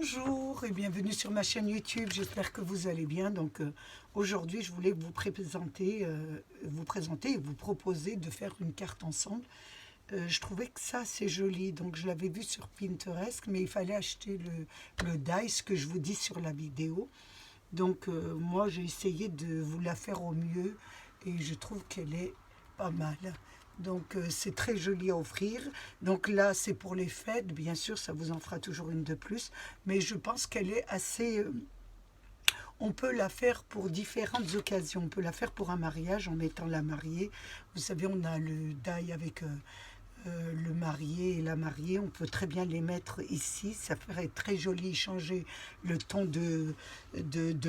Bonjour et bienvenue sur ma chaîne YouTube, j'espère que vous allez bien. Aujourd'hui je voulais vous présenter et vous proposer de faire une carte ensemble. Je trouvais que ça c'est joli, donc je l'avais vu sur Pinterest, mais il fallait acheter le dice que je vous dis sur la vidéo. Moi j'ai essayé de vous la faire au mieux et je trouve qu'elle est pas mal. C'est très joli à offrir. Donc là c'est pour les fêtes, bien sûr ça vous en fera toujours une de plus, mais je pense qu'elle est assez... on peut la faire pour différentes occasions. On peut la faire pour un mariage en mettant la mariée. Vous savez, on a le die avec le marié et la mariée. On peut très bien les mettre ici. Ça ferait très joli, changer le ton de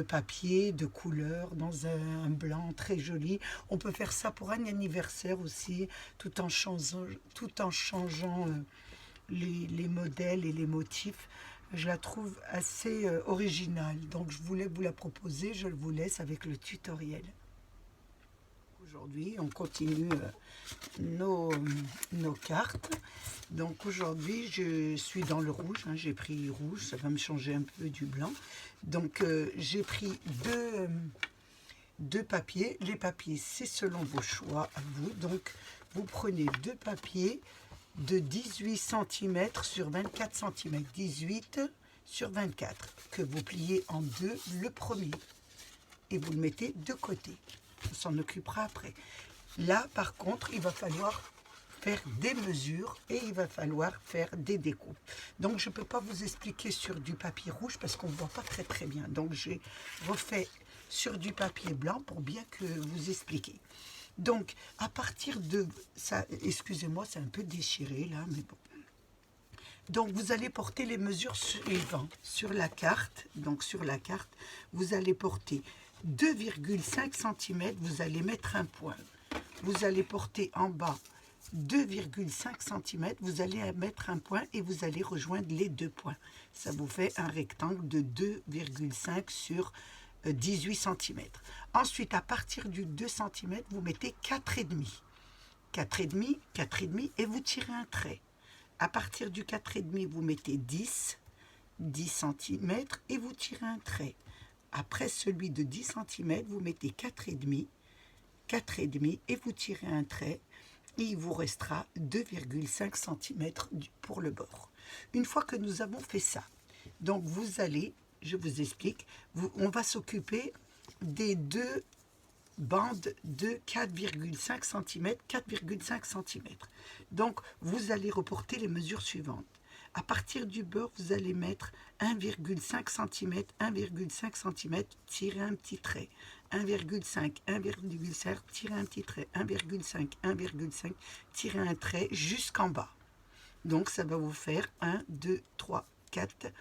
papier, de couleur, dans un blanc très joli. On peut faire ça pour un anniversaire aussi, tout en changeant les modèles et les motifs. Je la trouve assez originale. Donc je voulais vous la proposer. Je vous laisse avec le tutoriel. Aujourd'hui, on continue nos cartes. Donc aujourd'hui, je suis dans le rouge. J'ai pris rouge, ça va me changer un peu du blanc. J'ai pris deux papiers. Les papiers, c'est selon vos choix à vous. Donc vous prenez deux papiers de 18 cm sur 24 cm, 18 sur 24, que vous pliez en deux le premier et vous le mettez de côté. On s'en occupera après. Là, par contre, il va falloir faire des mesures et il va falloir faire des découpes. Donc, je ne peux pas vous expliquer sur du papier rouge parce qu'on ne voit pas très très bien. Donc, j'ai refait sur du papier blanc pour bien que vous expliquer. Donc, à partir de ça, excusez-moi, c'est un peu déchiré là, mais bon. Donc, vous allez porter les mesures suivantes sur la carte. Donc, sur la carte, vous allez porter 2,5 cm, vous allez mettre un point. Vous allez porter en bas 2,5 cm, vous allez mettre un point et vous allez rejoindre les deux points. Ça vous fait un rectangle de 2,5 sur 18 cm. Ensuite, à partir du 2 cm, vous mettez 4,5. 4,5, 4,5 et vous tirez un trait. À partir du 4,5, vous mettez 10 cm et vous tirez un trait. Après celui de 10 cm, vous mettez 4,5 et vous tirez un trait. Et il vous restera 2,5 cm pour le bord. Une fois que nous avons fait ça, donc vous allez, je vous explique, on va s'occuper des deux bandes de 4,5 cm, 4,5 cm. Donc, vous allez reporter les mesures suivantes. À partir du bord, vous allez mettre 1,5 cm, 1,5 cm, tirer un petit trait. 1,5, 1,5, tirer un petit trait. 1,5, 1,5, tirer un trait jusqu'en bas. Donc, ça va vous faire 1, 2, 3, 4.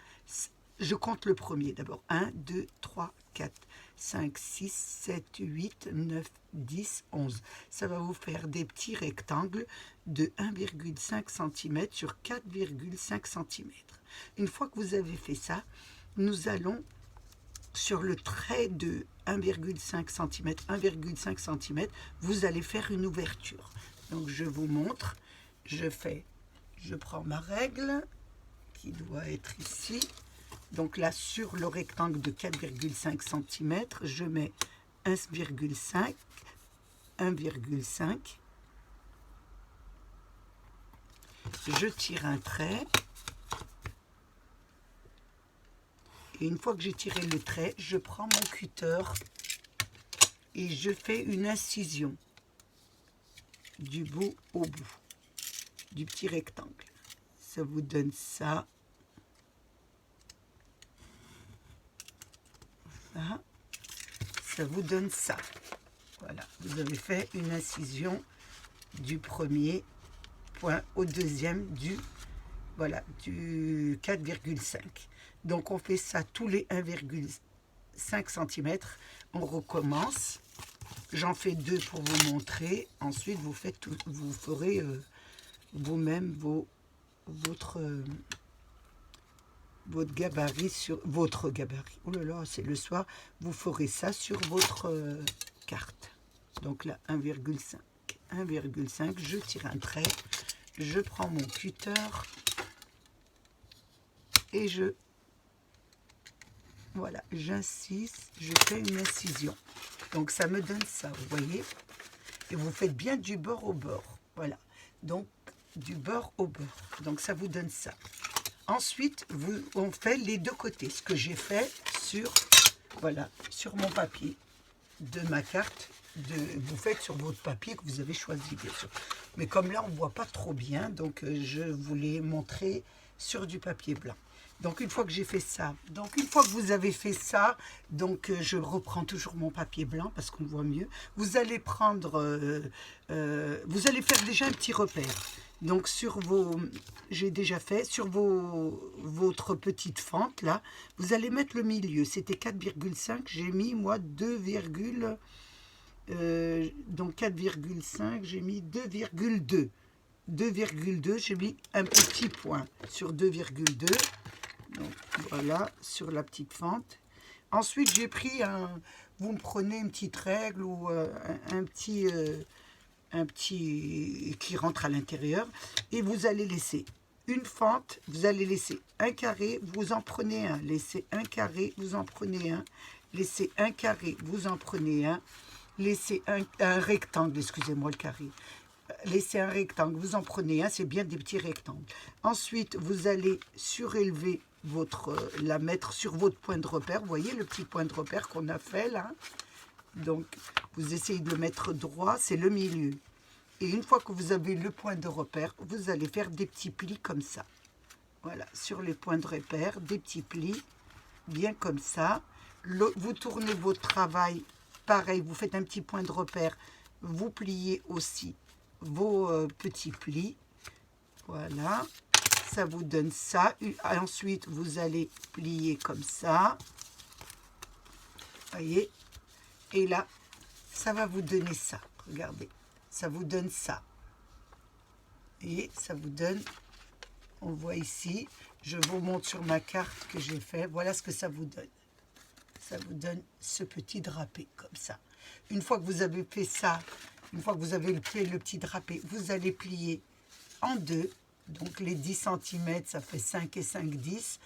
Je compte le premier d'abord. 1, 2, 3, 4, 5, 6, 7, 8, 9, 10, 11. Ça va vous faire des petits rectangles de 1,5 cm sur 4,5 cm. Une fois que vous avez fait ça, nous allons sur le trait de 1,5 cm, 1,5 cm, vous allez faire une ouverture. Donc je vous montre, je prends ma règle qui doit être ici. Donc là, sur le rectangle de 4,5 cm, je mets 1,5, 1,5. Je tire un trait. Et une fois que j'ai tiré le trait, je prends mon cutter et je fais une incision du bout au bout du petit rectangle. Ça vous donne ça. Ça vous donne ça. Voilà, vous avez fait une incision du premier point au deuxième du 4,5. Donc on fait ça tous les 1,5 cm. On recommence. J'en fais deux pour vous montrer. Ensuite, vous ferez vous-même votre gabarit sur votre gabarit. Oh là là, c'est le soir. Vous ferez ça sur votre carte. Donc là, 1,5. 1,5, je tire un trait. Je prends mon cutter et je voilà, j'insiste, je fais une incision. Donc ça me donne ça, vous voyez. Et vous faites bien du bord au bord, voilà. Donc du bord au bord, donc ça vous donne ça. Ensuite, on fait les deux côtés, ce que j'ai fait sur, voilà, sur mon papier de ma carte. Vous faites sur votre papier que vous avez choisi, bien sûr. Mais comme là, on ne voit pas trop bien, donc je voulais montrer sur du papier blanc. Donc, une fois que j'ai fait ça, donc une fois que vous avez fait ça, donc je reprends toujours mon papier blanc parce qu'on voit mieux. Vous allez prendre, vous allez faire déjà un petit repère. Donc, sur vos, j'ai déjà fait, sur votre petite fente, là, vous allez mettre le milieu. C'était 4,5, j'ai mis, moi, 2, donc 4,5, j'ai mis 2,2. 2,2, j'ai mis un petit point sur 2,2. Donc voilà, sur la petite fente. Ensuite, j'ai pris vous me prenez une petite règle ou un petit qui rentre à l'intérieur et vous allez laisser une fente, vous allez laisser un carré, vous en prenez un, laissez un carré, vous en prenez un, laissez un carré, vous en prenez un, laissez un rectangle, excusez-moi le carré, laissez un rectangle, vous en prenez un, c'est bien des petits rectangles. Ensuite, vous allez surélever la mettre sur votre point de repère. Vous voyez le petit point de repère qu'on a fait là. Donc, vous essayez de le mettre droit, c'est le milieu. Et une fois que vous avez le point de repère, vous allez faire des petits plis comme ça. Voilà, sur les points de repère, des petits plis, bien comme ça. Vous tournez votre travail, pareil, vous faites un petit point de repère, vous pliez aussi vos petits plis. Voilà, ça vous donne ça. Ensuite, vous allez plier comme ça. Voyez, et là, ça va vous donner ça. Regardez, ça vous donne ça. Et ça vous donne, on voit ici, je vous montre sur ma carte que j'ai fait. Voilà ce que ça vous donne. Ça vous donne ce petit drapé comme ça. Une fois que vous avez fait ça, une fois que vous avez fait le petit drapé, vous allez plier en deux. Donc les 10 cm, ça fait 5 et 5, 10.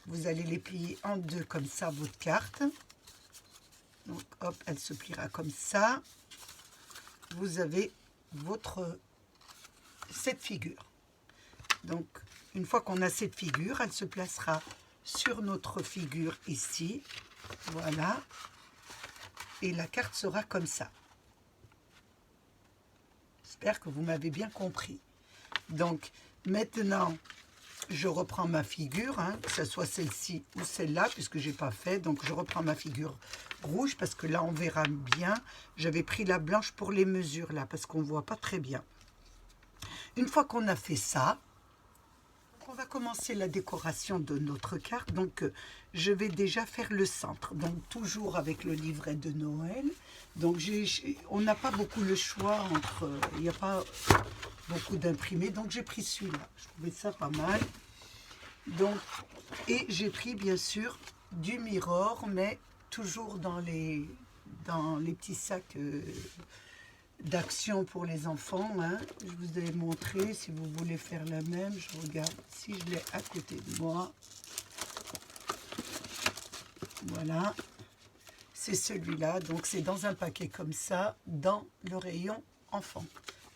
Vous allez les plier en deux comme ça, votre carte. Donc hop, elle se pliera comme ça. Vous avez cette figure. Donc une fois qu'on a cette figure, elle se placera sur notre figure ici. Voilà. Et la carte sera comme ça. J'espère que vous m'avez bien compris. Donc maintenant, je reprends ma figure, hein, que ce soit celle-ci ou celle-là, puisque je n'ai pas fait. Donc, je reprends ma figure rouge, parce que là, on verra bien. J'avais pris la blanche pour les mesures, là, parce qu'on ne voit pas très bien. Une fois qu'on a fait ça, on va commencer la décoration de notre carte. Donc, je vais déjà faire le centre. Donc, toujours avec le livret de Noël. Donc, on n'a pas beaucoup le choix entre... Il n'y a pas beaucoup d'imprimés. Donc, j'ai pris celui-là. Je trouvais ça pas mal. Donc, et j'ai pris, bien sûr, du Mirror, mais toujours dans les petits sacs d'action pour les enfants. Hein. Je vous ai montré, si vous voulez faire la même, je regarde si je l'ai à côté de moi. Voilà, c'est celui-là. Donc c'est dans un paquet comme ça, dans le rayon enfant,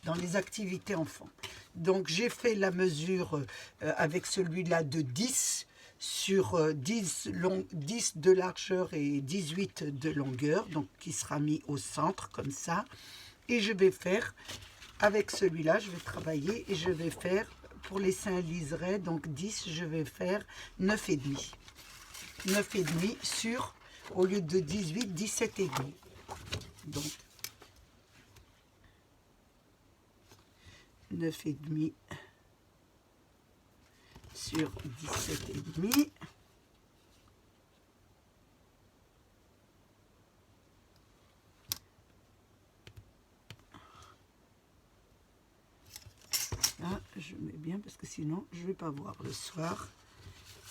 dans les activités enfants. Donc j'ai fait la mesure avec celui-là de 10 sur 10 de largeur et 18 de longueur, donc qui sera mis au centre comme ça. Et je vais faire, avec celui-là, je vais travailler et je vais faire, pour les seins liserés, donc 10, je vais faire 9,5. 9,5 sur, au lieu de 18, 17,5. Donc, 9,5 sur 17,5. Là, je mets bien parce que sinon, je ne vais pas voir le soir.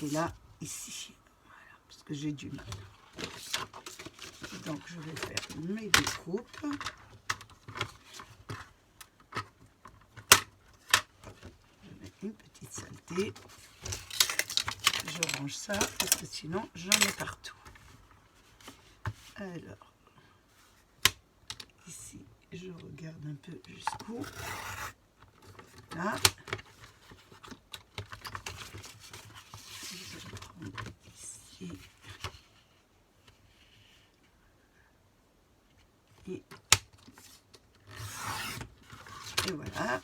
Et là, ici, voilà, parce que j'ai du mal. Donc, je vais faire mes découpes. Je mets une petite saleté. Je range ça parce que sinon, j'en ai partout. Alors, ici, je regarde un peu jusqu'où. Là. Je vais prendre ici. Et voilà,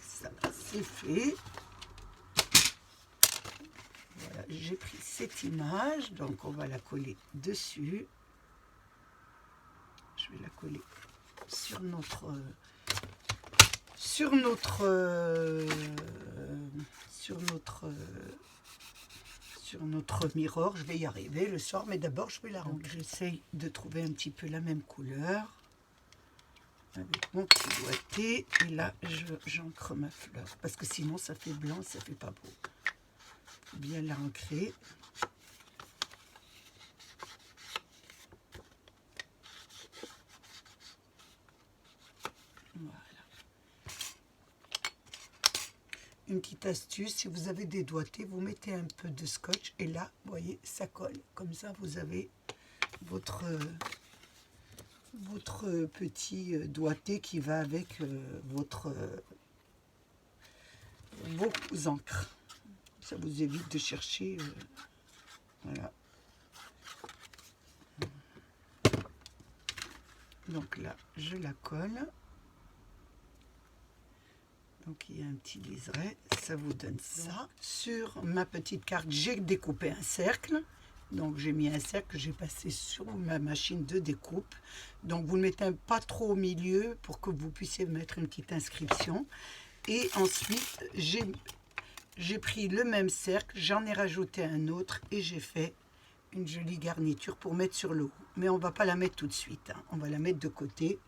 ça c'est fait. Voilà, j'ai pris cette image, donc on va la coller dessus. Je vais la coller sur notre mirror. Je vais y arriver le soir, mais d'abord je vais la rendre. J'essaye de trouver un petit peu la même couleur avec mon petit doigté, et là j'ancre ma fleur parce que sinon ça fait blanc, ça fait pas beau. Faut bien la ancrer. Voilà. Une petite astuce, si vous avez des doigtés, vous mettez un peu de scotch et là, vous voyez, ça colle. Comme ça, vous avez votre petit doigté qui va avec vos encres. Ça vous évite de chercher. Voilà. Donc là, je la colle. Donc il y a un petit liseré, ça vous donne ça. Sur ma petite carte, j'ai découpé un cercle. Donc j'ai mis un cercle, j'ai passé sur ma machine de découpe. Donc vous ne mettez pas trop au milieu pour que vous puissiez mettre une petite inscription. Et ensuite, j'ai pris le même cercle, j'en ai rajouté un autre et j'ai fait une jolie garniture pour mettre sur le haut. Mais on ne va pas la mettre tout de suite, hein. On va la mettre de côté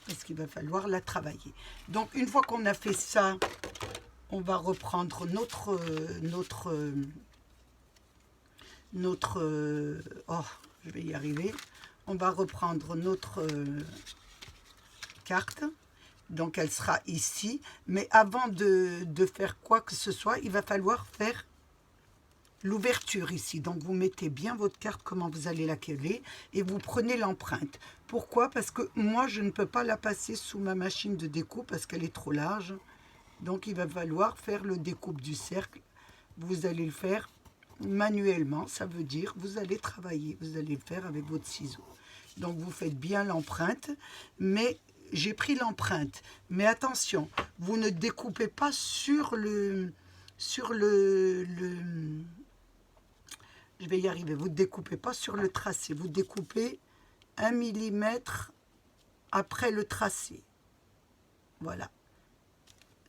parce qu'il va falloir la travailler. Donc une fois qu'on a fait ça, on va reprendre notre oh, je vais y arriver. On va reprendre notre carte. Donc elle sera ici. Mais avant de faire quoi que ce soit, il va falloir faire l'ouverture ici. Donc vous mettez bien votre carte, comment vous allez la coller, et vous prenez l'empreinte. Pourquoi? Parce que moi je ne peux pas la passer sous ma machine de découpe parce qu'elle est trop large. Donc il va falloir faire le découpe du cercle. Vous allez le faire manuellement, ça veut dire vous allez travailler, vous allez le faire avec votre ciseau. Donc vous faites bien l'empreinte, mais j'ai pris l'empreinte. Mais attention, vous ne découpez pas sur le je vais y arriver, vous ne découpez pas sur le tracé, vous découpez 1 millimètre après le tracé. Voilà.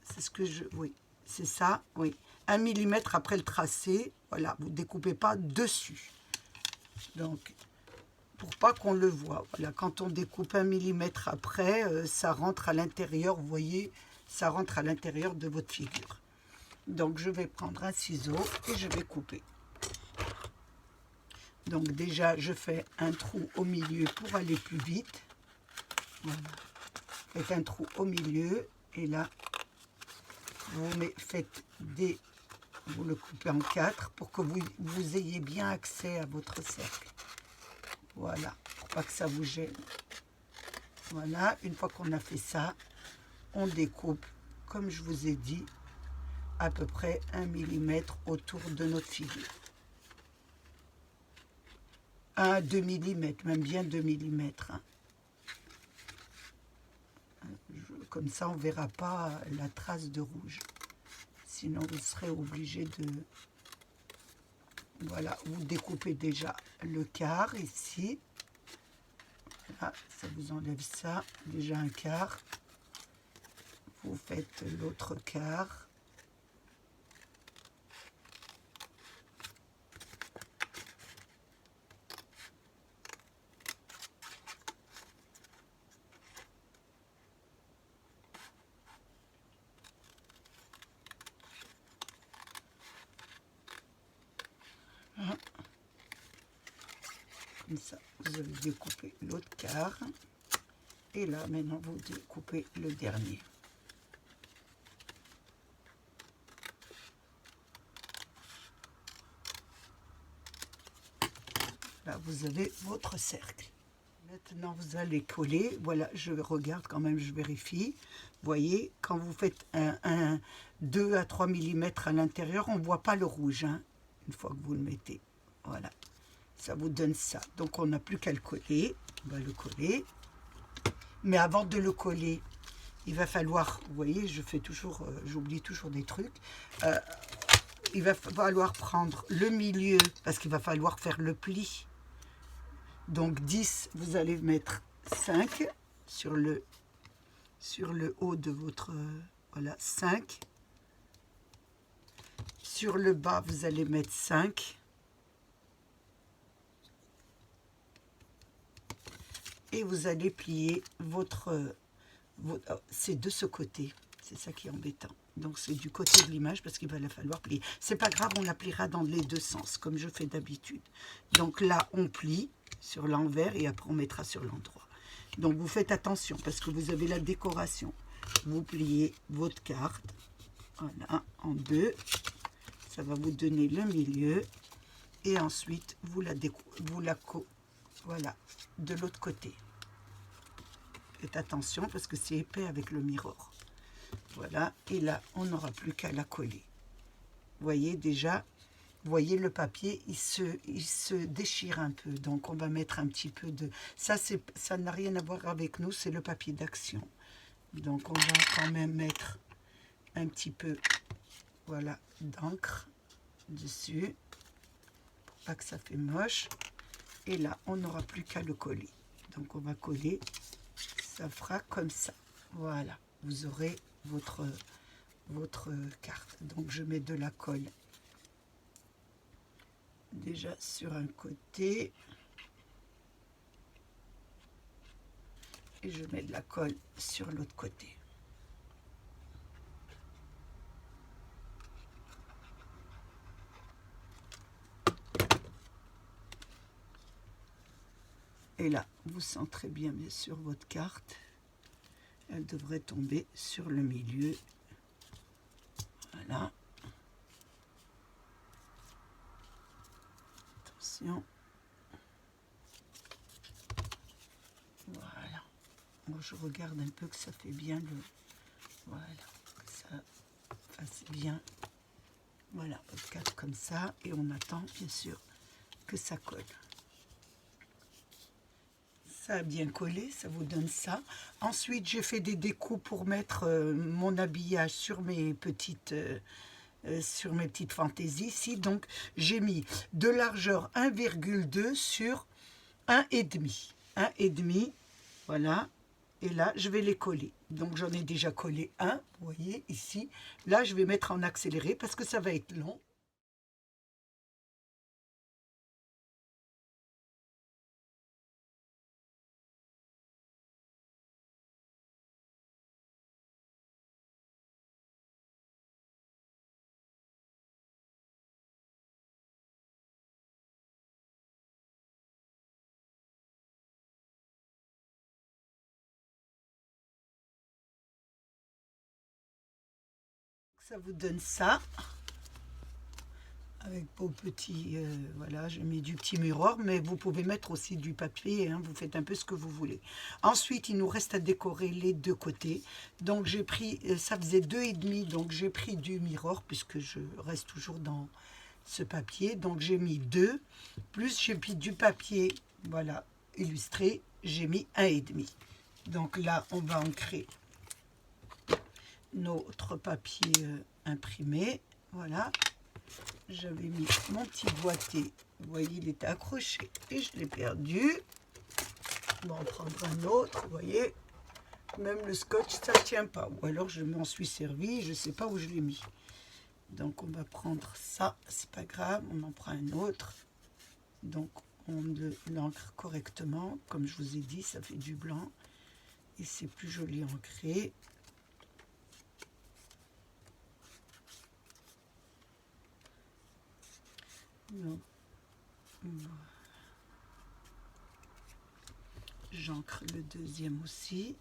C'est ce que je... Oui, c'est ça, oui. 1 millimètre après le tracé, voilà, vous ne découpez pas dessus. Donc, pour pas qu'on le voit, voilà, quand on découpe 1 millimètre après, ça rentre à l'intérieur, vous voyez, ça rentre à l'intérieur de votre figure. Donc, je vais prendre un ciseau et je vais couper. Donc déjà, je fais un trou au milieu pour aller plus vite. Voilà. Faites un trou au milieu et là, vous le coupez en 4 pour que vous ayez bien accès à votre cercle. Voilà, pour pas que ça vous gêne. Voilà, une fois qu'on a fait ça, on découpe, comme je vous ai dit, à peu près 1 millimètre autour de notre figure. 2 mm, même bien 2 mm. Hein. Comme ça, on ne verra pas la trace de rouge. Sinon, vous serez obligé de... Voilà, vous découpez déjà le quart ici. Là, ça vous enlève ça, déjà un quart. Vous faites l'autre quart. Comme ça, vous avez découpé l'autre quart. Et là, maintenant, vous découpez le dernier. Là, vous avez votre cercle. Maintenant, vous allez coller. Voilà, je regarde quand même, je vérifie. Vous voyez, quand vous faites un 2 à 3 mm à l'intérieur, on ne voit pas le rouge, hein, une fois que vous le mettez. Voilà, ça vous donne ça. Donc, on n'a plus qu'à le coller. On va le coller. Mais avant de le coller, il va falloir, vous voyez, je fais toujours, j'oublie toujours des trucs. Il va falloir prendre le milieu, parce qu'il va falloir faire le pli. Donc 10, vous allez mettre 5 sur le haut de votre, voilà, 5. Sur le bas, vous allez mettre 5. Et vous allez plier votre c'est de ce côté. C'est ça qui est embêtant. Donc c'est du côté de l'image parce qu'il va la falloir plier. C'est pas grave, on la pliera dans les deux sens, comme je fais d'habitude. Donc là, on plie sur l'envers et après on mettra sur l'endroit. Donc vous faites attention parce que vous avez la décoration. Vous pliez votre carte, voilà, en deux. Ça va vous donner le milieu. Et ensuite, voilà, de l'autre côté. Faites attention parce que c'est épais avec le mirror. Voilà, et là, on n'aura plus qu'à la coller. Vous voyez déjà, vous voyez le papier, il se déchire un peu. Donc, on va mettre un petit peu de... Ça n'a rien à voir avec nous, c'est le papier d'action. Donc, on va quand même mettre un petit peu, voilà, d'encre dessus, pour pas que ça fait moche. Et là, on n'aura plus qu'à le coller. Donc, on va coller, ça fera comme ça. Voilà, vous aurez votre carte. Donc je mets de la colle déjà sur un côté et je mets de la colle sur l'autre côté. Et là, vous centrez bien sûr votre carte. Elle devrait tomber sur le milieu. Voilà. Attention. Voilà. Moi, je regarde un peu que ça fait bien le... Voilà. Que ça fasse bien. Voilà, votre carte comme ça. Et on attend, bien sûr, que ça colle. Ça a bien collé, ça vous donne ça. Ensuite, j'ai fait des découpes pour mettre mon habillage sur mes petites fantaisies ici. Donc, j'ai mis de largeur 1,2 sur 1,5. 1,5, voilà. Et là, je vais les coller. Donc, j'en ai déjà collé un, vous voyez, ici. Là, je vais mettre en accéléré parce que ça va être long. Ça vous donne ça. Avec vos petits, voilà, j'ai mis du petit mirror, mais vous pouvez mettre aussi du papier, hein, vous faites un peu ce que vous voulez. Ensuite, il nous reste à décorer les deux côtés. Donc, j'ai pris, ça faisait 2,5, donc j'ai pris du mirror, puisque je reste toujours dans ce papier. Donc, j'ai mis 2, plus j'ai pris du papier, voilà, illustré, j'ai mis 1,5. Donc là, on va ancrer notre papier imprimé, voilà. J'avais mis mon petit boîtier, vous voyez, il était accroché et je l'ai perdu. On va en prendre un autre, vous voyez, même le scotch ça ne tient pas, ou alors je m'en suis servi, je ne sais pas où je l'ai mis. Donc on va prendre ça, c'est pas grave, on en prend un autre. Donc on l'ancre correctement, comme je vous ai dit, ça fait du blanc et c'est plus joli ancré. J'ancre le deuxième aussi.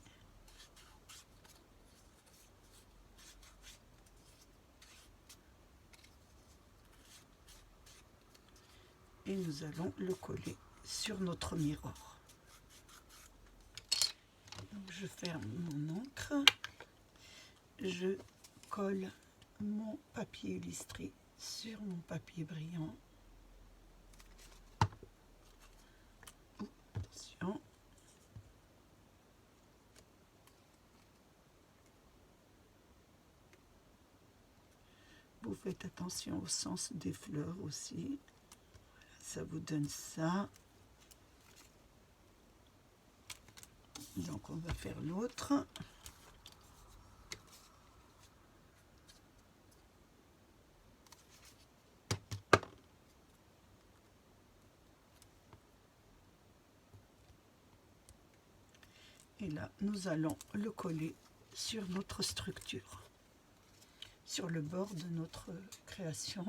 Et nous allons le coller sur notre miroir. Donc je ferme mon encre, je colle mon papier illustré sur mon papier brillant. Attention. Vous faites attention au sens des fleurs aussi. Ça vous donne ça. Donc on va faire l'autre. Et là, nous allons le coller sur notre structure, sur le bord de notre création.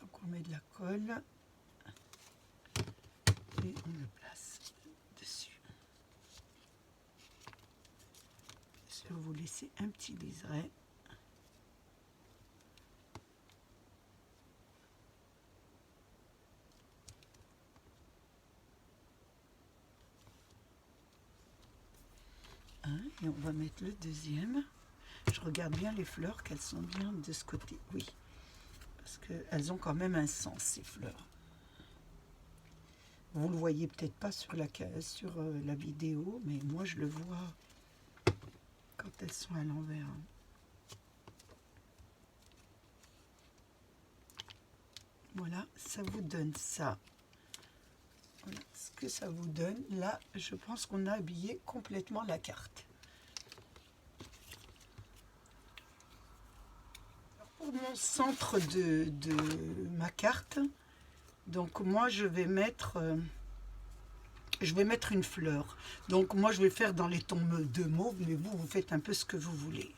Donc on met de la colle et on le place dessus. Je vais vous laisser un petit liseré. Et on va mettre le deuxième. Je regarde bien les fleurs, qu'elles sont bien de ce côté. Oui, parce qu'elles ont quand même un sens, ces fleurs. Vous ne le voyez peut-être pas sur la vidéo, mais moi je le vois quand elles sont à l'envers. Voilà, ça vous donne ça. Voilà ce que ça vous donne. Là, je pense qu'on a habillé complètement la carte. Pour mon centre de ma carte, donc moi je vais mettre une fleur. Donc moi je vais faire dans les tons de mauve, mais vous faites un peu ce que vous voulez.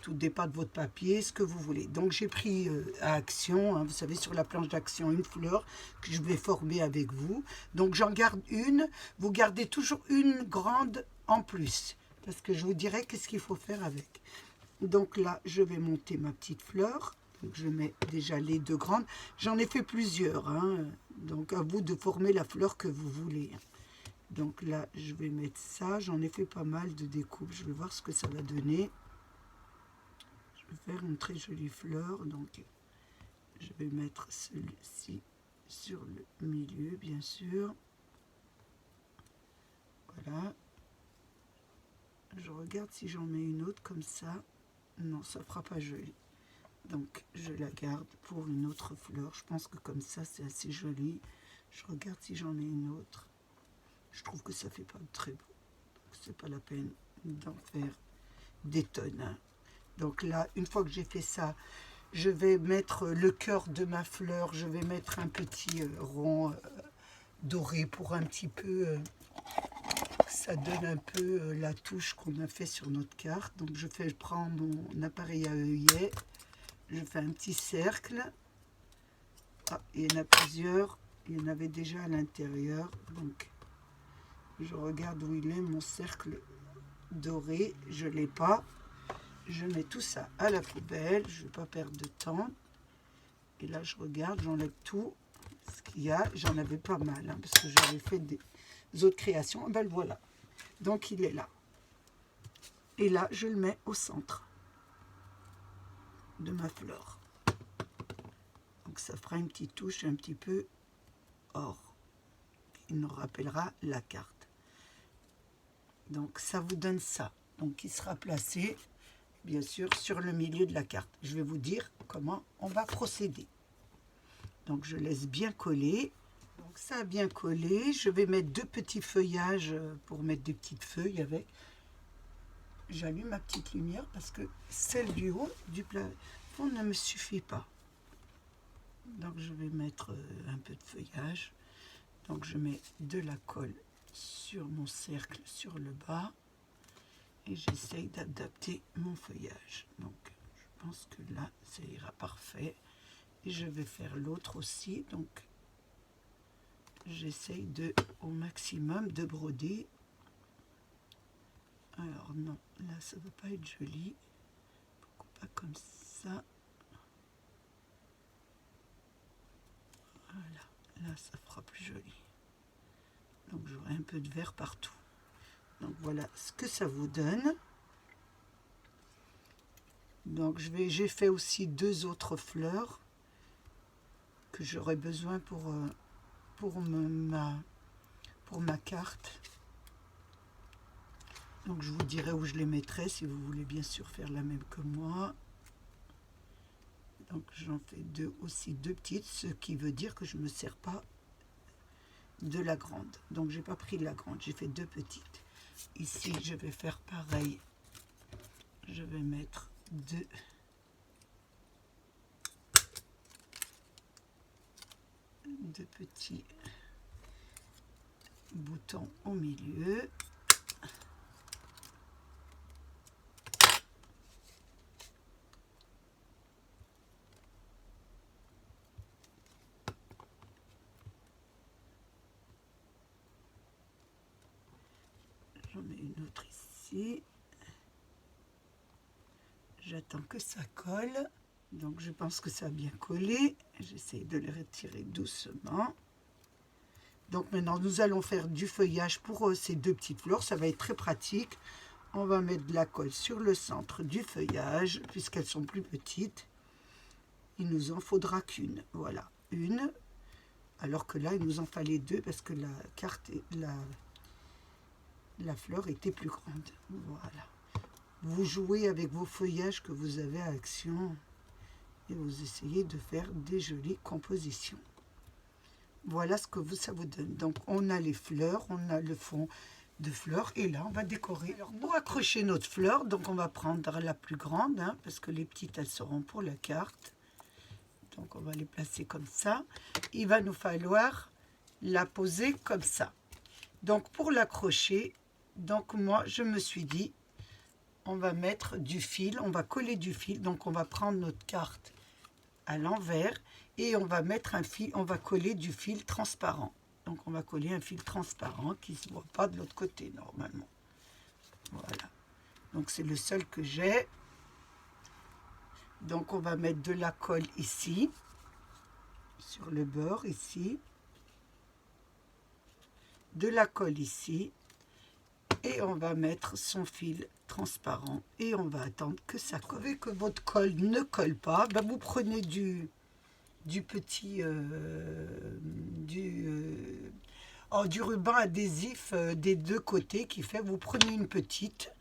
Tout dépend de votre papier, ce que vous voulez. Donc j'ai pris à action, hein, vous savez, sur la planche d'action, une fleur que je vais former avec vous. Donc j'en garde une. Vous gardez toujours une grande en plus, parce que je vous dirai qu'est-ce qu'il faut faire avec. Donc là, je vais monter ma petite fleur. Donc je mets déjà les deux grandes. J'en ai fait plusieurs, hein. Donc à vous de former la fleur que vous voulez. Donc là, je vais mettre ça. J'en ai fait pas mal de découpes. Je vais voir ce que ça va donner. Je vais faire une très jolie fleur. Donc je vais mettre celui-ci sur le milieu, bien sûr. Voilà. Je regarde si j'en mets une autre comme ça. Non, ça fera pas joli. Donc je la garde pour une autre fleur. Je pense que comme ça c'est assez joli. Je regarde si j'en ai une autre. Je trouve que ça fait pas très beau. Donc c'est pas la peine d'en faire des tonnes, hein. Donc là, une fois que j'ai fait ça, je vais mettre le cœur de ma fleur. Je vais mettre un petit rond doré pour un petit peu... ça donne un peu la touche qu'on a fait sur notre carte. Donc je prends mon appareil à œillet. Je fais un petit cercle. Ah, il y en a plusieurs. Il y en avait déjà à l'intérieur. Donc, je regarde où il est, mon cercle doré. Je ne l'ai pas. Je mets tout ça à la poubelle. Je ne vais pas perdre de temps. Et là, je regarde, j'enlève tout ce qu'il y a. J'en avais pas mal, hein, parce que j'avais fait des autres créations. Ben voilà. Donc, il est là. Et là, je le mets au centre de ma fleur. Donc ça fera une petite touche un petit peu or. Il nous rappellera la carte. Donc ça vous donne ça. Donc il sera placé, bien sûr, sur le milieu de la carte. Je vais vous dire comment on va procéder. Donc je laisse bien coller. Donc ça a bien collé. Je vais mettre deux petits feuillages pour mettre des petites feuilles avec. J'allume ma petite lumière parce que celle du haut du plafond ne me suffit pas. Donc je vais mettre un peu de feuillage. Donc je mets de la colle sur mon cercle sur le bas et j'essaye d'adapter mon feuillage. Donc je pense que là ça ira parfait. Et je vais faire l'autre aussi. Donc j'essaye au maximum de broder. Alors non, là ça ne va pas être joli. Pourquoi pas comme ça? Voilà, là Voilà, ça fera plus joli. Donc j'aurai un peu de vert partout. Donc voilà ce que ça vous donne. Donc j'ai fait aussi 2 autres fleurs que j'aurai besoin pour ma carte. Donc je vous dirai où je les mettrai si vous voulez bien sûr faire la même que moi. Donc j'en fais aussi 2 petites, ce qui veut dire que je ne me sers pas de la grande. Donc j'ai pas pris la grande, j'ai fait 2 petites. Ici je vais faire pareil. Je vais mettre 2 petits boutons au milieu. J'en mets une autre ici. J'attends que ça colle. Donc je pense que ça a bien collé. J'essaie de les retirer doucement. Donc maintenant nous allons faire du feuillage pour ces 2 petites fleurs. Ça va être très pratique. On va mettre de la colle sur le centre du feuillage puisqu'elles sont plus petites. Il nous en faudra qu'une. Voilà, une. Alors que là il nous en fallait 2 parce que la carte la fleur était plus grande. Voilà. Vous jouez avec vos feuillages que vous avez à Action et vous essayez de faire des jolies compositions. Voilà ce que ça vous donne. Donc on a les fleurs, on a le fond de fleurs et là on va décorer. Alors pour accrocher notre fleur, donc on va prendre la plus grande hein, parce que les petites elles seront pour la carte. Donc on va les placer comme ça. Il va nous falloir la poser comme ça. Donc pour l'accrocher, donc moi je me suis dit on va mettre du fil, on va coller du fil. Donc on va prendre notre carte à l'envers et on va mettre un fil, on va coller du fil transparent. Donc on va coller un fil transparent qui ne se voit pas de l'autre côté normalement. Voilà. Donc c'est le seul que j'ai. Donc on va mettre de la colle ici, sur le bord ici. De la colle ici. Et on va mettre son fil transparent et on va attendre que ça colle. Vous voyez que votre colle ne colle pas, ben vous prenez du ruban adhésif des 2 côtés qui fait, vous prenez une petite,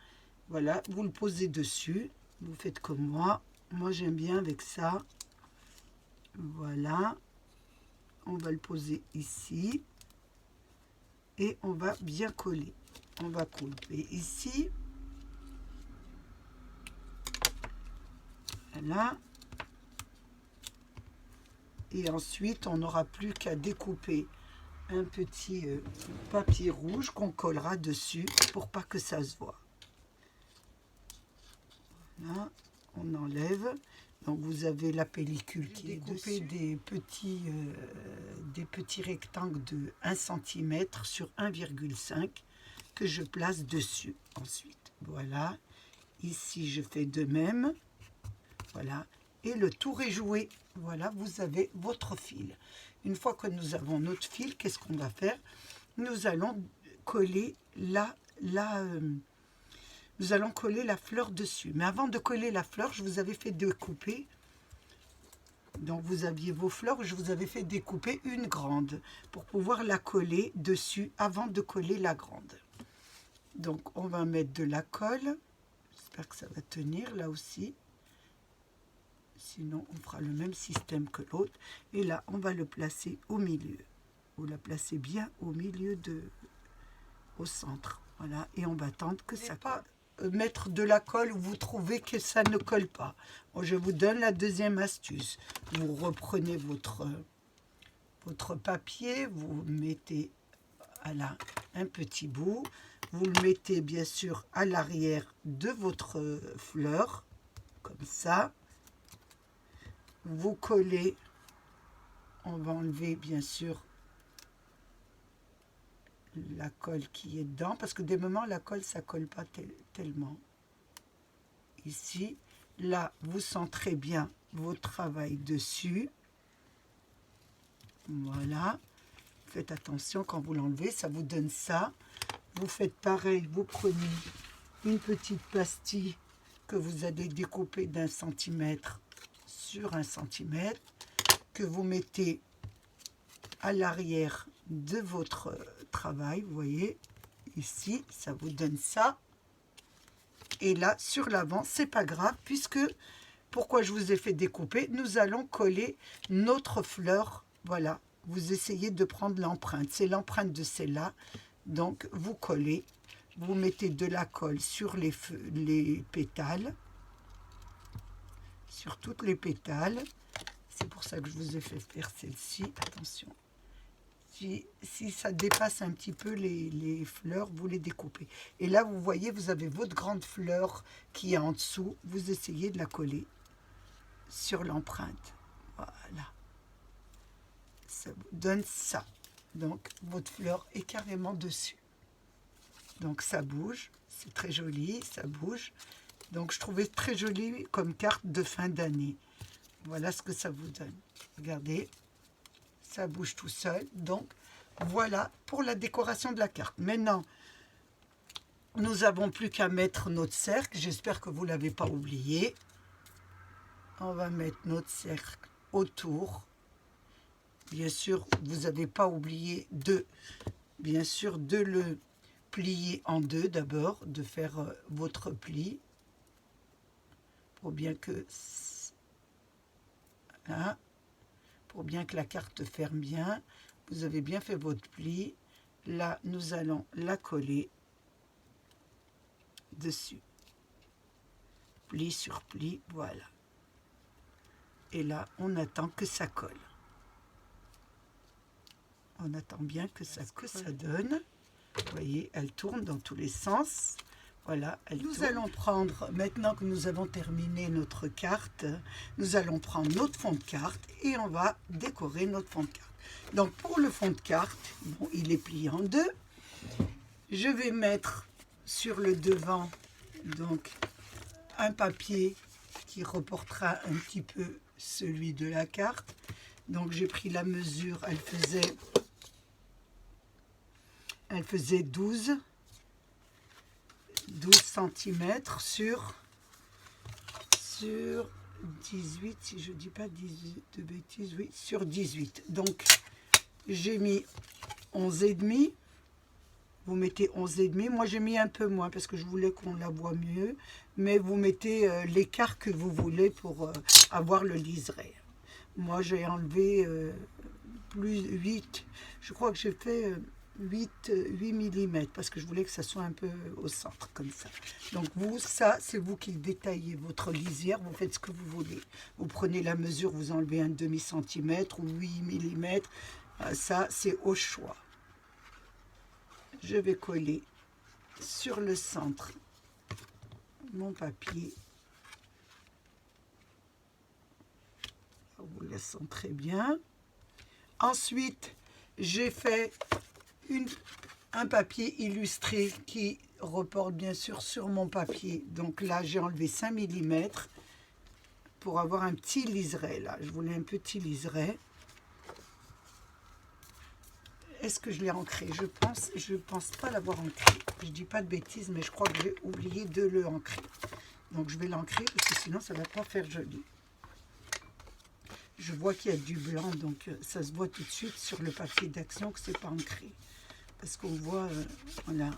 voilà, vous le posez dessus, vous faites comme moi j'aime bien avec ça, voilà, on va le poser ici et on va bien coller. On va couper ici, voilà, et ensuite on n'aura plus qu'à découper un petit papier rouge qu'on collera dessus pour pas que ça se voit. Voilà, on enlève. Donc vous avez la pellicule qui est découpée des petits rectangles de 1 cm sur 1,5 que je place dessus ensuite. Voilà, ici je fais de même, voilà, et le tour est joué. Voilà, vous avez votre fil. Une fois que nous avons notre fil, qu'est-ce qu'on va faire? Nous allons coller nous allons coller la fleur dessus. Mais avant de coller la fleur, je vous avais fait découper. Donc vous aviez vos fleurs, je vous avais fait découper une grande pour pouvoir la coller dessus avant de coller la grande. Donc on va mettre de la colle, j'espère que ça va tenir là aussi, sinon on fera le même système que l'autre, et là on va le placer au milieu, vous la placez bien au milieu au centre, voilà, et on va attendre que ça colle. Mettre de la colle où vous trouvez que ça ne colle pas. Bon, je vous donne la deuxième astuce, vous reprenez votre papier, vous mettez un petit bout, vous le mettez bien sûr à l'arrière de votre fleur, comme ça. Vous collez, on va enlever bien sûr la colle qui est dedans, parce que des moments la colle ça colle pas tellement. Ici, là, vous centrez bien votre travail dessus. Voilà. Faites attention quand vous l'enlevez, ça vous donne ça. Vous faites pareil, vous prenez une petite pastille que vous allez découper d'1 centimètre sur 1 centimètre, que vous mettez à l'arrière de votre travail, vous voyez, ici, ça vous donne ça. Et là, sur l'avant, c'est pas grave, puisque, pourquoi je vous ai fait découper, nous allons coller notre fleur, voilà. Vous essayez de prendre l'empreinte, c'est l'empreinte de celle-là, donc vous collez, vous mettez de la colle sur les pétales, sur toutes les pétales, c'est pour ça que je vous ai fait faire celle-ci, attention, si ça dépasse un petit peu les fleurs, vous les découpez, et là vous voyez, vous avez votre grande fleur qui est en dessous, vous essayez de la coller sur l'empreinte, voilà. Ça vous donne ça. Donc, votre fleur est carrément dessus. Donc, ça bouge. C'est très joli, ça bouge. Donc, je trouvais très joli comme carte de fin d'année. Voilà ce que ça vous donne. Regardez, ça bouge tout seul. Donc, voilà pour la décoration de la carte. Maintenant, nous n'avons plus qu'à mettre notre cercle. J'espère que vous ne l'avez pas oublié. On va mettre notre cercle autour. Bien sûr, vous n'avez pas oublié bien sûr, de le plier en deux d'abord, de faire votre pli, pour bien que voilà, pour bien que la carte ferme bien. Vous avez bien fait votre pli. Là, nous allons la coller dessus. Pli sur pli, voilà. Et là, on attend que ça colle. On attend bien que ça donne. Vous voyez, elle tourne dans tous les sens. Voilà, nous allons prendre, maintenant que nous avons terminé notre carte, nous allons prendre notre fond de carte et on va décorer notre fond de carte. Donc pour le fond de carte, bon, il est plié en deux. Je vais mettre sur le devant donc un papier qui reportera un petit peu celui de la carte. Donc j'ai pris la mesure, elle faisait 12 cm sur 18, si je ne dis pas de bêtises, oui, sur 18. Donc, j'ai mis 11,5. Vous mettez 11,5. Moi, j'ai mis un peu moins parce que je voulais qu'on la voit mieux. Mais vous mettez l'écart que vous voulez pour avoir le liseré. Moi, j'ai enlevé plus 8. Je crois que j'ai fait 8 mm parce que je voulais que ça soit un peu au centre comme ça. Donc vous, ça c'est vous qui détaillez votre lisière, vous faites ce que vous voulez. Vous prenez la mesure, vous enlevez un demi-centimètre ou 8 mm, ça c'est au choix. Je vais coller sur le centre mon papier. Vous le sentez très bien. Ensuite, j'ai fait un papier illustré qui reporte bien sûr sur mon papier. Donc là, j'ai enlevé 5 mm pour avoir un petit liseré. Là, je voulais un petit liseré. Est-ce que je l'ai ancré? Je pense pas l'avoir ancré. Je dis pas de bêtises, mais je crois que j'ai oublié de le ancrer. Donc je vais l'ancrer parce que sinon ça va pas faire joli. Je vois qu'il y a du blanc, donc ça se voit tout de suite sur le papier d'action que c'est pas ancré. Parce qu'on voit, voilà.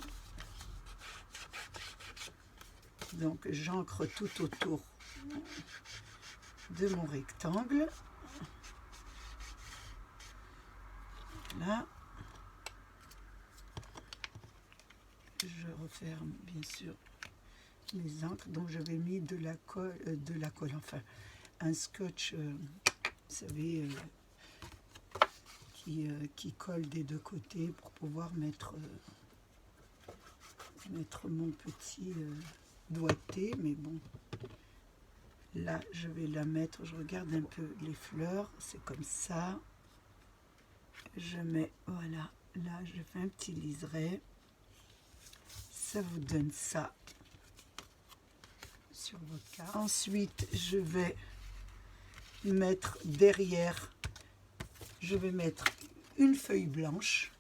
Donc j'ancre tout autour de mon rectangle. Là. Je referme bien sûr mes encres. Donc j'avais mis de la colle, enfin un scotch, vous savez, qui colle des deux côtés pour pouvoir mettre mon petit doigté. Mais bon, là je vais la mettre, je regarde un peu les fleurs, c'est comme ça. Je mets, voilà, là je fais un petit liseré. Ça vous donne ça sur votre carte. Ensuite, je vais mettre derrière, je vais mettre une feuille blanche.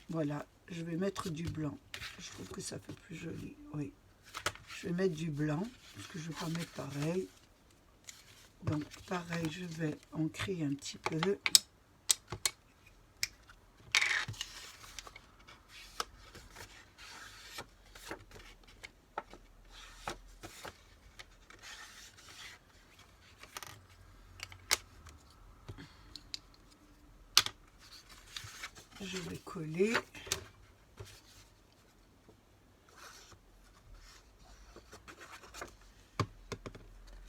Voilà, je vais mettre du blanc. Je trouve que ça fait plus joli. Oui, je vais mettre du blanc parce que je ne vais pas mettre pareil. Donc pareil, je vais ancrer un petit peu. Je vais coller.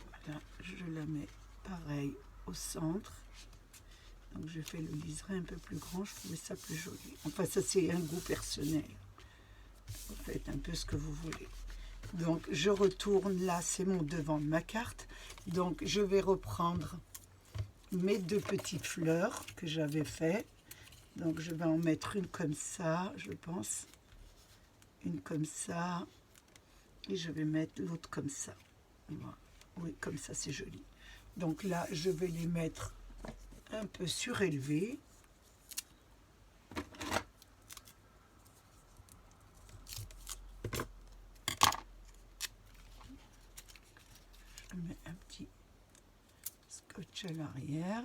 Voilà, je la mets pareil au centre. Donc je fais le liseré un peu plus grand, je trouvais ça plus joli. Enfin ça c'est un goût personnel. Vous faites un peu ce que vous voulez. Donc je retourne, là c'est mon devant de ma carte. Donc je vais reprendre mes deux petites fleurs que j'avais fait. Donc je vais en mettre une comme ça, je pense. Une comme ça. Et je vais mettre l'autre comme ça. Voilà. Oui, comme ça c'est joli. Donc là je vais les mettre un peu surélevés. Je mets un petit scotch à l'arrière.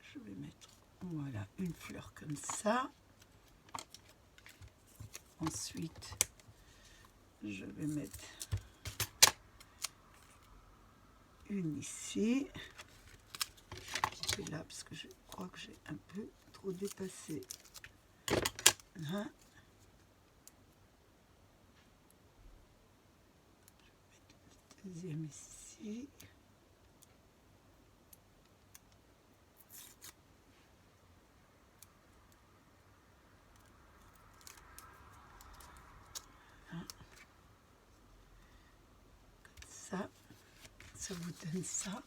Je vais mettre, voilà, une fleur comme ça. Ensuite, je vais mettre une ici. Et là, parce que je crois que j'ai un peu trop dépassé. Là. Je vais mettre le deuxième ici. Ça vous donne ça.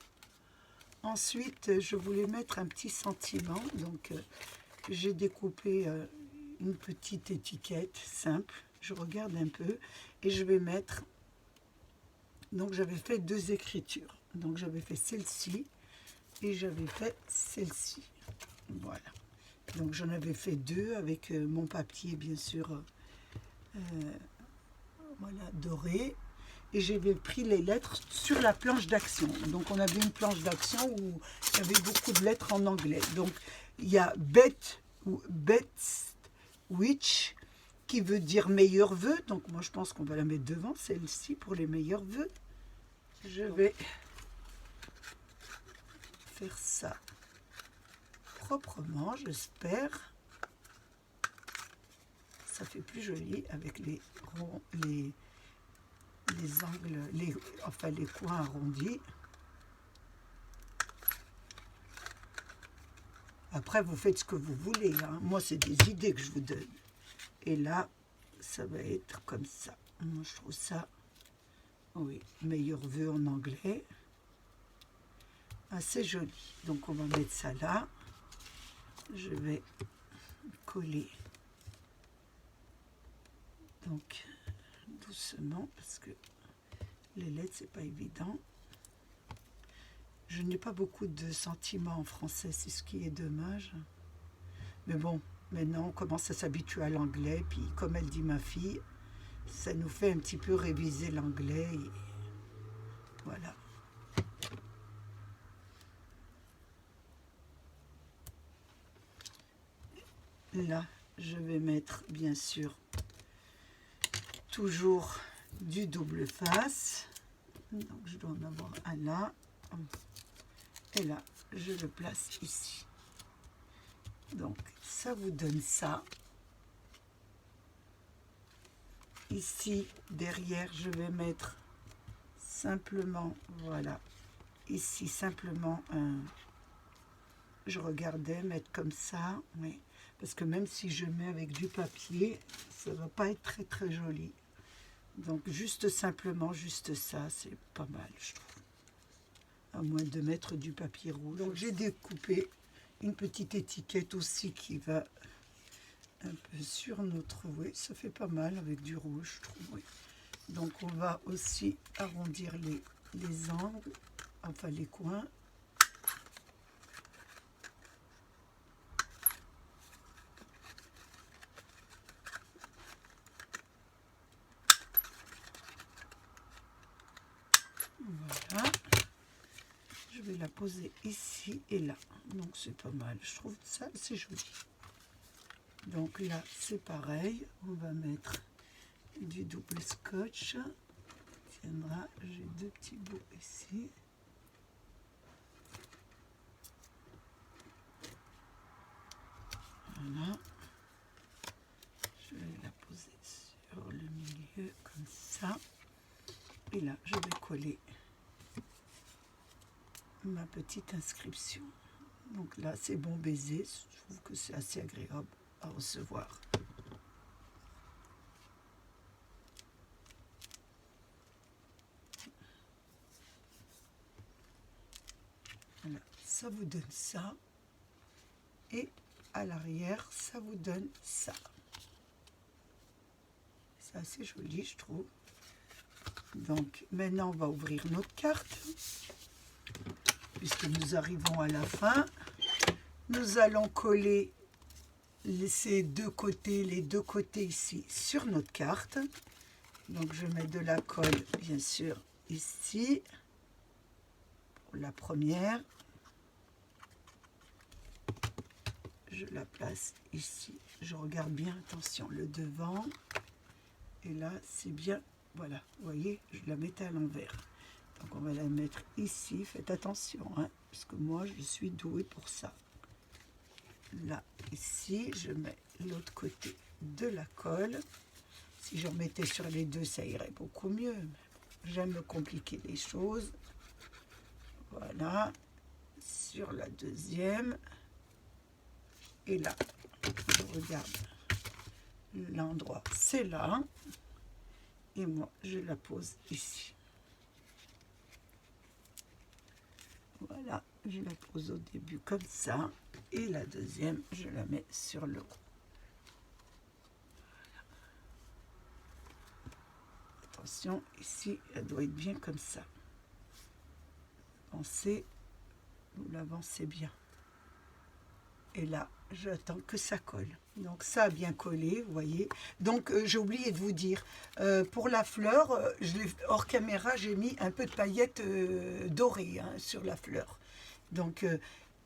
Ensuite, je voulais mettre un petit sentiment. Donc, j'ai découpé une petite étiquette simple. Je regarde un peu et je vais mettre. Donc, j'avais fait deux écritures. Donc, j'avais fait celle-ci et j'avais fait celle-ci. Voilà. Donc, j'en avais fait deux avec mon papier, bien sûr, voilà, doré. Et j'avais pris les lettres sur la planche d'action. Donc on avait une planche d'action où il y avait beaucoup de lettres en anglais. Donc il y a best wish qui veut dire meilleur vœu. Donc moi je pense qu'on va la mettre devant, celle-ci pour les meilleurs vœux. Je vais faire ça proprement, j'espère. Ça fait plus joli avec les angles, enfin les coins arrondis. Après, vous faites ce que vous voulez. Hein. Moi, c'est des idées que je vous donne. Et là, ça va être comme ça. Moi, je trouve ça, oui, meilleur vœu en anglais. Assez joli. Donc, on va mettre ça là. Je vais coller. Donc, doucement, parce que les lettres, c'est pas évident. Je n'ai pas beaucoup de sentiments en français, c'est ce qui est dommage. Mais bon, maintenant on commence à s'habituer à l'anglais, puis comme elle dit ma fille, ça nous fait un petit peu réviser l'anglais. Voilà. Là, je vais mettre bien sûr toujours du double face. Donc je dois en avoir un là. Et là, je le place ici. Donc, ça vous donne ça. Ici, derrière, je vais mettre simplement, voilà, ici, simplement un... Je regardais mettre comme ça, oui, parce que même si je mets avec du papier, ça ne va pas être très, très joli. Donc, juste simplement, juste ça, c'est pas mal, je trouve. À moins de mettre du papier rouge. Donc j'ai découpé une petite étiquette aussi qui va un peu sur notre... Oui, ça fait pas mal avec du rouge, je trouve. Oui. Donc on va aussi arrondir les angles, enfin les coins. Voilà. Je vais la poser ici et là. Donc c'est pas mal. Je trouve ça c'est joli. Donc là c'est pareil. On va mettre du double scotch. Tiendra, j'ai deux petits bouts ici. Voilà. Je vais la poser sur le milieu comme ça. Et là, je vais coller ma petite inscription. Donc là, c'est bon baiser. Je trouve que c'est assez agréable à recevoir. Voilà, ça vous donne ça. Et à l'arrière, ça vous donne ça. C'est assez joli, je trouve. Donc maintenant, on va ouvrir notre carte. Puisque nous arrivons à la fin, nous allons coller ces deux côtés, les deux côtés ici sur notre carte. Donc je mets de la colle, bien sûr, ici, pour la première. Je la place ici. Je regarde bien, attention, le devant. Et là, c'est bien, voilà, vous voyez, je la mettais à l'envers. Donc on va la mettre ici, faites attention, hein, parce que moi je suis douée pour ça. Là, ici, je mets l'autre côté de la colle. Si je remettais sur les deux, ça irait beaucoup mieux. J'aime me compliquer les choses. Voilà, sur la deuxième. Et là, je regarde l'endroit, c'est là. Et moi, je la pose ici. Voilà, je la pose au début comme ça. Et la deuxième, je la mets sur le haut. Voilà. Attention, ici, elle doit être bien comme ça. Avancez, vous l'avancez bien. Et là, j'attends que ça colle. Donc ça a bien collé, vous voyez. Donc j'ai oublié de vous dire, pour la fleur, hors caméra, j'ai mis un peu de paillettes dorées, hein, sur la fleur. Donc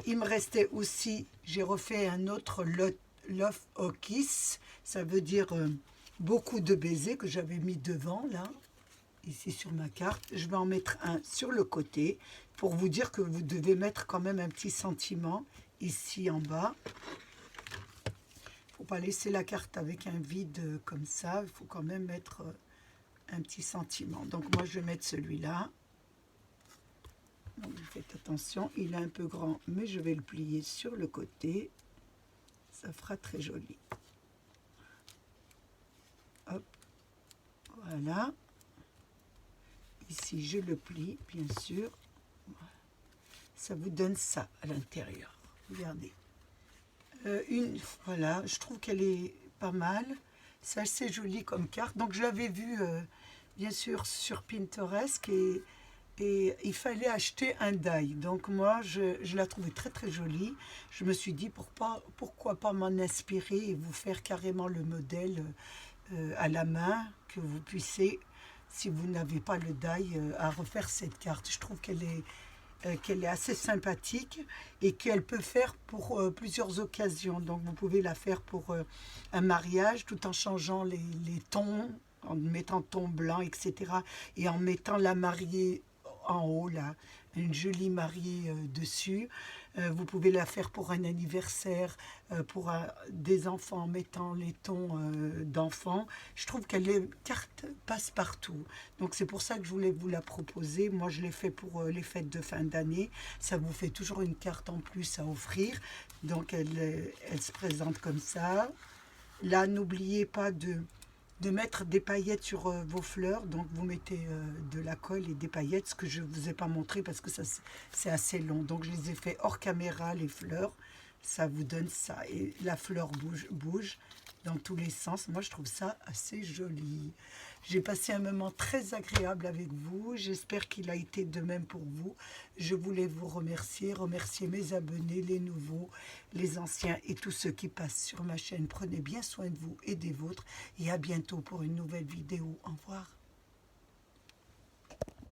il me restait aussi, j'ai refait un autre Love au Kiss, ça veut dire beaucoup de baisers que j'avais mis devant, là, ici sur ma carte. Je vais en mettre un sur le côté, pour vous dire que vous devez mettre quand même un petit sentiment ici en bas. Il ne faut pas laisser la carte avec un vide comme ça, il faut quand même mettre un petit sentiment. Donc moi je vais mettre celui-là. Donc vous faites attention, il est un peu grand, mais je vais le plier sur le côté. Ça fera très joli. Hop, voilà. Ici je le plie, bien sûr. Voilà. Ça vous donne ça à l'intérieur. Regardez. Voilà, je trouve qu'elle est pas mal. C'est assez joli comme carte. Donc je l'avais vue bien sûr sur Pinterest et il fallait acheter un die. Donc moi je la trouvais très très jolie. Je me suis dit pourquoi pas m'en inspirer et vous faire carrément le modèle à la main, que vous puissiez, si vous n'avez pas le die, à refaire cette carte. Je trouve qu'elle est assez sympathique et qu'elle peut faire pour plusieurs occasions. Donc vous pouvez la faire pour un mariage tout en changeant les tons, en mettant ton blanc, etc. Et en mettant la mariée en haut, là, une jolie mariée dessus. Vous pouvez la faire pour un anniversaire, pour des enfants en mettant les tons d'enfants. Je trouve qu'elle est carte passe-partout. Donc c'est pour ça que je voulais vous la proposer. Moi je l'ai fait pour les fêtes de fin d'année. Ça vous fait toujours une carte en plus à offrir. Donc elle se présente comme ça. Là, n'oubliez pas de mettre des paillettes sur vos fleurs. Donc vous mettez de la colle et des paillettes, ce que je ne vous ai pas montré parce que ça c'est assez long. Donc je les ai fait hors caméra, les fleurs. Ça vous donne ça. Et la fleur bouge. dans tous les sens. Moi, je trouve ça assez joli. J'ai passé un moment très agréable avec vous. J'espère qu'il a été de même pour vous. Je voulais vous remercier mes abonnés, les nouveaux, les anciens et tous ceux qui passent sur ma chaîne. Prenez bien soin de vous et des vôtres. Et à bientôt pour une nouvelle vidéo. Au revoir.